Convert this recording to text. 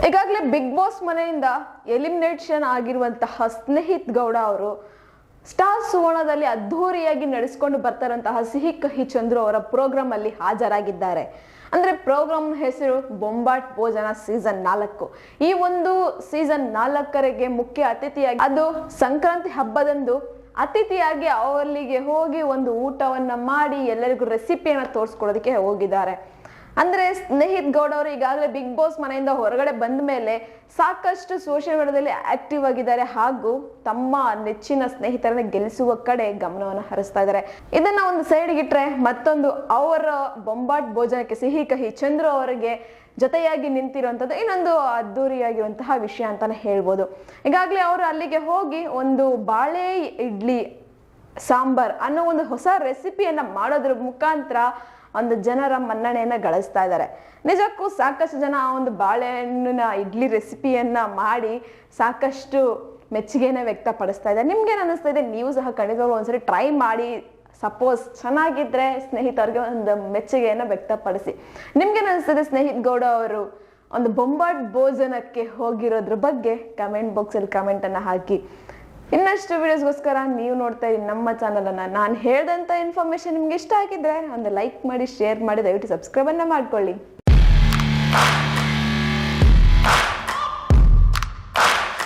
ಈಗಾಗಲೇ big boss ಮನೆಯಿಂದ elimination ಆಗಿರುವಂತಹ ಸ್ನೇಹಿತ್ ಗೌಡ ಅವರು ಸ್ಟಾರ್ ಸುವರ್ಣದಲ್ಲಿ ಅದ್ಧೂರಿಯಾಗಿ ನಡೆಸಿಕೊಂಡು ಬರ್ತಾರಂತಹ ಸಿಹಿ ಕಹಿ ಚಂದ್ರು ಅವರ ಪ್ರೋಗ್ರಾಮ್ ಅಲ್ಲಿ ಹಾಜರಾಗಿದ್ದಾರೆ. ಅಂದ್ರೆ ಪ್ರೋಗ್ರಾಮ್ ಹೆಸರು ಬೊಂಬಾಟ್ ಭೋಜನ ಸೀಸನ್ 4. ಈ ಒಂದು ಸೀಸನ್ 4ರಿಗೆ ಮುಖ್ಯ ಅತಿಥಿಯಾಗಿ, ಅದು ಸಂಕ್ರಾಂತಿ ಹಬ್ಬದಂದು ಅತಿಥಿಯಾಗಿ ಅವರಿಗೆ ಹೋಗಿ ಒಂದು ಊಟವನ್ನ ಮಾಡಿ ಎಲ್ಲರಿಗೂ ರೆಸಿಪಿಯನ್ನ ತೋರಿಸ್ಕೊಡೋದಕ್ಕೆ ಹೋಗಿದ್ದಾರೆ. ಅಂದ್ರೆ ಸ್ನೇಹಿತ್ ಗೌಡ ಅವರು ಈಗಾಗಲೇ ಬಿಗ್ ಬಾಸ್ ಮನೆಯಿಂದ ಹೊರಗಡೆ ಬಂದ ಮೇಲೆ ಸಾಕಷ್ಟು ಸೋಷಿಯಲ್ ಮೀಡಿಯಾದಲ್ಲಿ ಆಕ್ಟಿವ್ ಆಗಿದ್ದಾರೆ ಹಾಗೂ ತಮ್ಮ ನೆಚ್ಚಿನ ಸ್ನೇಹಿತರನ್ನ ಗೆಲ್ಲಿಸುವ ಕಡೆ ಗಮನವನ್ನು ಹರಿಸ್ತಾ ಇದ್ದಾರೆ. ಇದನ್ನ ಒಂದು ಸೈಡ್ಗೆ ಇಟ್ರೆ ಮತ್ತೊಂದು ಅವರ ಬೊಂಬಾಟ್ ಭೋಜನಕ್ಕೆ ಸಿಹಿ ಕಹಿ ಚಂದ್ರು ಅವರಿಗೆ ಜೊತೆಯಾಗಿ ನಿಂತಿರುವಂಥದ್ದು ಇನ್ನೊಂದು ಅದ್ದೂರಿಯಾಗಿರುವಂತಹ ವಿಷಯ ಅಂತಾನೆ ಹೇಳ್ಬೋದು. ಈಗಾಗಲೇ ಅವರು ಅಲ್ಲಿಗೆ ಹೋಗಿ ಒಂದು ಬಾಳೆ ಇಡ್ಲಿ ಸಾಂಬಾರ್ ಅನ್ನೋ ಒಂದು ಹೊಸ ರೆಸಿಪಿಯನ್ನ ಮಾಡೋದ್ರ ಮುಖಾಂತರ ಒಂದು ಜನರ ಮನ್ನಣೆಯನ್ನ ಗಳಿಸ್ತಾ ಇದ್ದಾರೆ. ನಿಜಕ್ಕೂ ಸಾಕಷ್ಟು ಜನ ಆ ಒಂದು ಬಾಳೆಹಣ್ಣಿನ ಇಡ್ಲಿ ರೆಸಿಪಿಯನ್ನ ಮಾಡಿ ಸಾಕಷ್ಟು ಮೆಚ್ಚುಗೆಯನ್ನ ವ್ಯಕ್ತಪಡಿಸ್ತಾ ಇದ್ದಾರೆ. ನಿಮ್ಗೇನು ಅನಿಸ್ತಾ ಇದೆ? ನೀವು ಸಹ ಖಂಡಿತವಾಗ್ಲೂ ಒಂದ್ಸರಿ ಟ್ರೈ ಮಾಡಿ, ಸಪೋಸ್ ಚೆನ್ನಾಗಿದ್ರೆ ಸ್ನೇಹಿತರಿಗೆ ಒಂದು ಮೆಚ್ಚುಗೆಯನ್ನ ವ್ಯಕ್ತಪಡಿಸಿ. ನಿಮ್ಗೇನು ಅನಿಸ್ತದೆ? ಸ್ನೇಹಿತ್ ಗೌಡ ಅವರು ಒಂದು ಬೊಂಬಾಟ್ ಭೋಜನಕ್ಕೆ ಹೋಗಿರೋದ್ರ ಬಗ್ಗೆ ಕಮೆಂಟ್ ಬಾಕ್ಸಲ್ಲಿ ಕಮೆಂಟ್ ಅನ್ನ ಹಾಕಿ. ಇನ್ನಷ್ಟು ವಿಡಿಯೋಸ್ಗೋಸ್ಕರ ನೀವು ನೋಡ್ತಾ ಇದ್ದೀರಿ ನಮ್ಮ ಚಾನಲ್ ಅನ್ನ. ನಾನು ಹೇಳಿದಂಥ ಇನ್ಫಾರ್ಮೇಶನ್ ನಿಮ್ಗೆ ಇಷ್ಟ ಆಗಿದ್ರೆ ಒಂದು ಲೈಕ್ ಮಾಡಿ, ಶೇರ್ ಮಾಡಿ, ದಯವಿಟ್ಟು ಸಬ್ಸ್ಕ್ರೈಬ್ ಅನ್ನ ಮಾಡ್ಕೊಳ್ಳಿ.